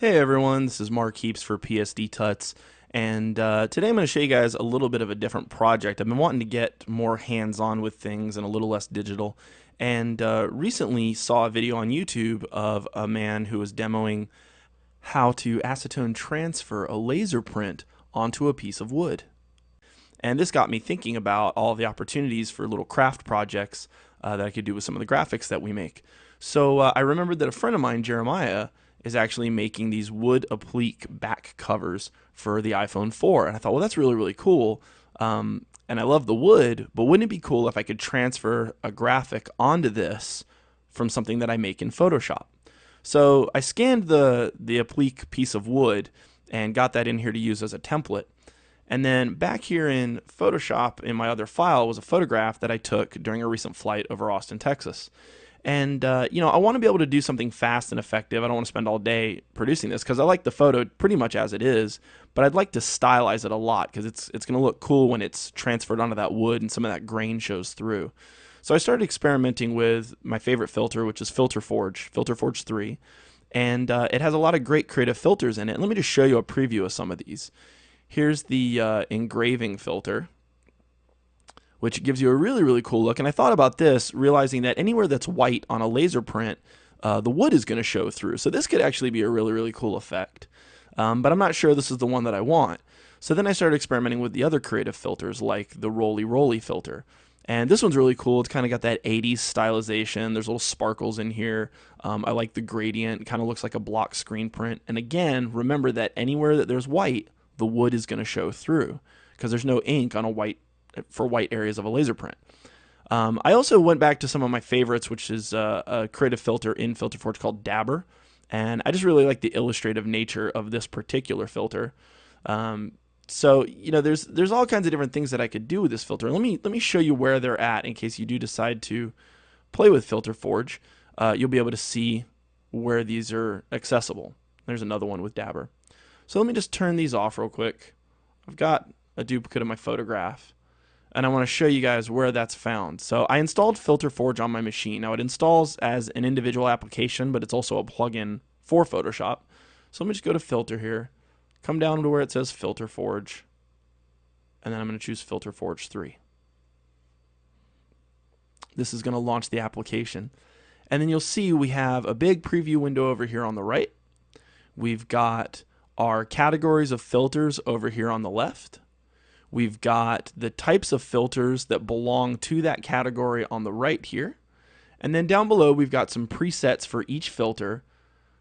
Hey everyone, this is Mark Heaps for PSD Tuts, and today I'm going to show you guys a little bit of a different project. I've been wanting to get more hands-on with things and a little less digital, and recently saw a video on YouTube of a man who was demoing how to acetone transfer a laser print onto a piece of wood. And this got me thinking about all the opportunities for little craft projects that I could do with some of the graphics that we make. So I remembered that a friend of mine, Jeremiah, is actually making these wood applique back covers for the iPhone 4. And I thought, well, that's really, really cool. And I love the wood, but wouldn't it be cool if I could transfer a graphic onto this from something that I make in Photoshop? So I scanned the applique piece of wood and got that in here to use as a template. And then back here in Photoshop in my other file was a photograph that I took during a recent flight over Austin, Texas. And, I want to be able to do something fast and effective. I don't want to spend all day producing this because I like the photo pretty much as it is, but I'd like to stylize it a lot because it's going to look cool when it's transferred onto that wood and some of that grain shows through. So I started experimenting with my favorite filter, which is Filter Forge 3. And it has a lot of great creative filters in it. And let me just show you a preview of some of these. Here's the engraving filter, which gives you a really, really cool look. And I thought about this, realizing that anywhere that's white on a laser print, the wood is going to show through. So this could actually be a really, really cool effect. But I'm not sure this is the one that I want. So then I started experimenting with the other creative filters, like the Roly Roly filter. And this one's really cool. It's kind of got that 80s stylization. There's little sparkles in here. I like the gradient. It kind of looks like a block screen print. And again, remember that anywhere that there's white, the wood is going to show through because there's no ink on a white for white areas of a laser print. I also went back to some of my favorites, which is a creative filter in Filter Forge called Dabber, and I just really like the illustrative nature of this particular filter. There's all kinds of different things that I could do with this filter. Let me show you where they're at in case you do decide to play with Filter Forge. You'll be able to see where these are accessible. There's another one with Dabber. So let me just turn these off real quick. I've got a duplicate of my photograph, and I want to show you guys where that's found. So I installed Filter Forge on my machine. Now it installs as an individual application, but it's also a plugin for Photoshop. So let me just go to Filter here, come down to where it says Filter Forge, and then I'm going to choose Filter Forge 3. This is going to launch the application. And then you'll see we have a big preview window over here on the right. We've got our categories of filters over here on the left. We've got the types of filters that belong to that category on the right here. And then down below, we've got some presets for each filter,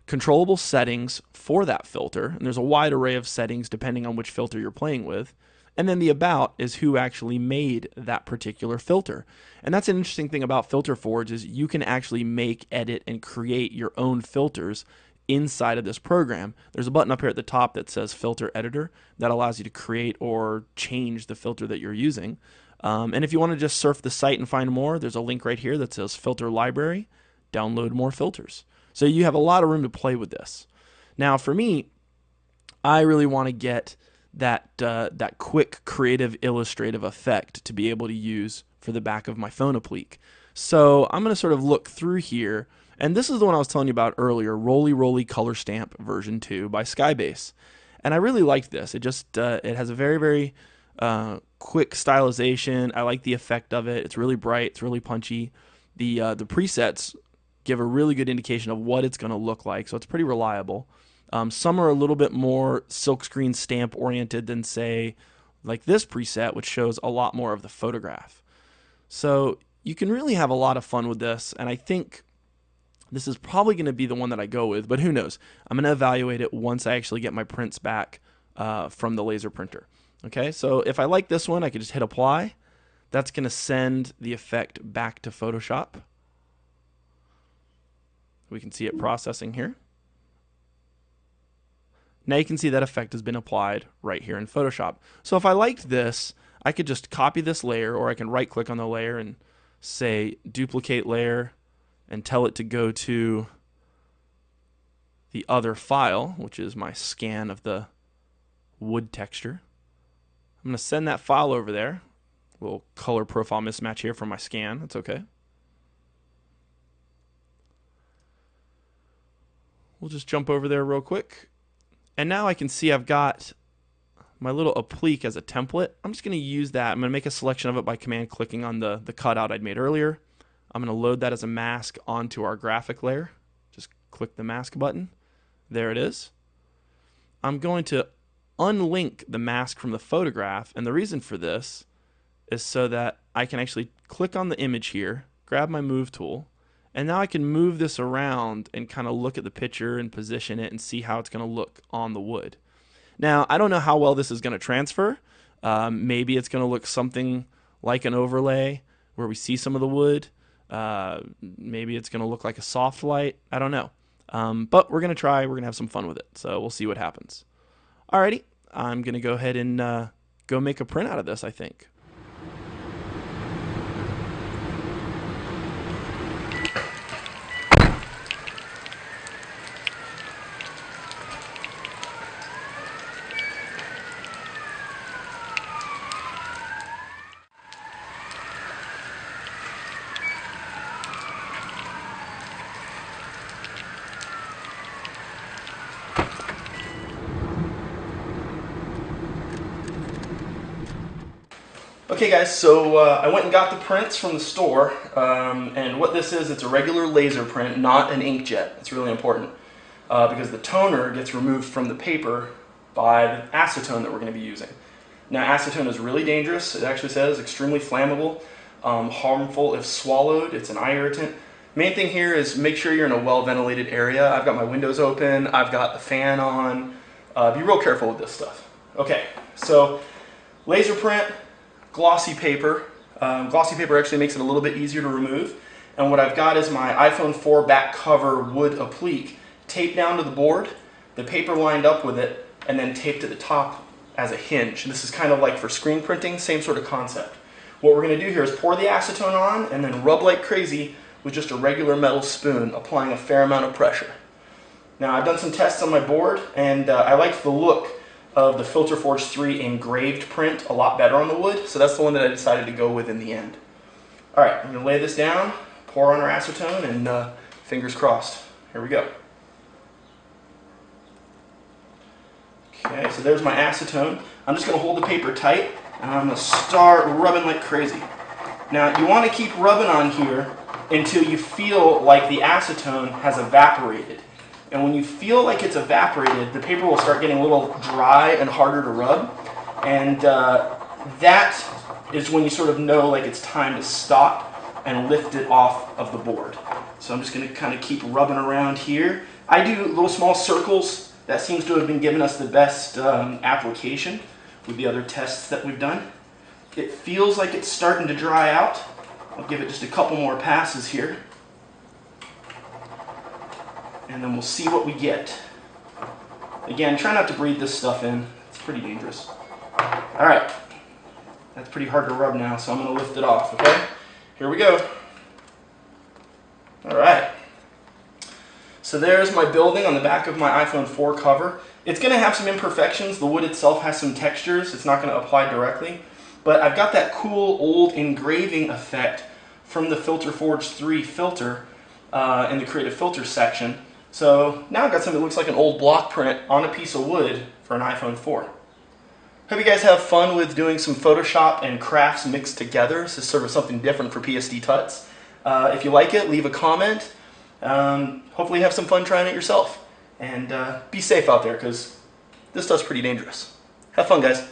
controllable settings for that filter. And there's a wide array of settings depending on which filter you're playing with. And then the about is who actually made that particular filter. And that's an interesting thing about Filter Forge is you can actually make, edit, and create your own filters inside of this program. There's a button up here at the top that says Filter Editor that allows you to create or change the filter that you're using. And if you want to just surf the site and find more, there's a link right here that says Filter Library, download more filters. So you have a lot of room to play with this. Now for me, I really want to get that quick creative illustrative effect to be able to use for the back of my phone applique. So I'm going to sort of look through here. And this is the one I was telling you about earlier, Roly Roly Color Stamp version 2 by Skybase. And I really liked this. It has a very, very quick stylization. I like the effect of it. It's really bright. It's really punchy. The presets give a really good indication of what it's going to look like, so it's pretty reliable. Some are a little bit more silkscreen stamp oriented than, say, like this preset, which shows a lot more of the photograph. So you can really have a lot of fun with this, and I think this is probably going to be the one that I go with, but who knows? I'm going to evaluate it once I actually get my prints back from the laser printer. Okay, so if I like this one, I could just hit apply. That's going to send the effect back to Photoshop. We can see it processing here. Now you can see that effect has been applied right here in Photoshop. So if I liked this, I could just copy this layer, or I can right click on the layer and say duplicate layer and tell it to go to the other file, which is my scan of the wood texture. I'm going to send that file over there. A little color profile mismatch here from my scan. That's okay. We'll just jump over there real quick And now I can see I've got my little applique as a template. I'm just going to use that. I'm going to make a selection of it by command clicking on the cutout I'd made earlier. I'm going to load that as a mask onto our graphic layer. Just click the mask button. There it is. I'm going to unlink the mask from the photograph, and the reason for this is so that I can actually click on the image here, grab my move tool, and now I can move this around and kind of look at the picture and position it and see how it's going to look on the wood. Now, I don't know how well this is going to transfer. Maybe it's going to look something like an overlay where we see some of the wood. Maybe it's going to look like a soft light. I don't know. But we're going to try. We're going to have some fun with it. So we'll see what happens. Alrighty. I'm going to go ahead and go make a print out of this, I think. Okay guys, so I went and got the prints from the store, and what this is, it's a regular laser print, not an inkjet. It's really important because the toner gets removed from the paper by the acetone that we're going to be using. Now acetone is really dangerous. It actually says extremely flammable, harmful if swallowed. It's an eye irritant. Main thing here is make sure you're in a well-ventilated area. I've got my windows open, I've got the fan on. Be real careful with this stuff. Okay, so laser print, glossy paper. Glossy paper actually makes it a little bit easier to remove. And what I've got is my iPhone 4 back cover wood applique taped down to the board, the paper lined up with it, and then taped at the top as a hinge. This is kind of like for screen printing, same sort of concept. What we're going to do here is pour the acetone on and then rub like crazy with just a regular metal spoon, applying a fair amount of pressure. Now I've done some tests on my board, and I liked the look of the Filter Forge 3 engraved print a lot better on the wood, so that's the one that I decided to go with in the end. Alright, I'm going to lay this down, pour on our acetone, and fingers crossed. Here we go. Okay, so there's my acetone. I'm just going to hold the paper tight, and I'm going to start rubbing like crazy. Now, you want to keep rubbing on here until you feel like the acetone has evaporated. And when you feel like it's evaporated, the paper will start getting a little dry and harder to rub. And that is when you sort of know like it's time to stop and lift it off of the board. So I'm just going to kind of keep rubbing around here. I do little small circles. That seems to have been giving us the best application with the other tests that we've done. It feels like it's starting to dry out. I'll give it just a couple more passes here. And then we'll see what we get. Again, try not to breathe this stuff in. It's pretty dangerous. Alright. That's pretty hard to rub now, so I'm going to lift it off, okay? Here we go. Alright. So there's my building on the back of my iPhone 4 cover. It's going to have some imperfections. The wood itself has some textures. It's not going to apply directly. But I've got that cool old engraving effect from the Filter Forge 3 filter in the Creative Filters section. So now I've got something that looks like an old block print on a piece of wood for an iPhone 4. Hope you guys have fun with doing some Photoshop and crafts mixed together. This is sort of something different for PSD Tuts. If you like it, leave a comment. Hopefully you have some fun trying it yourself. And be safe out there, because this stuff's pretty dangerous. Have fun, guys.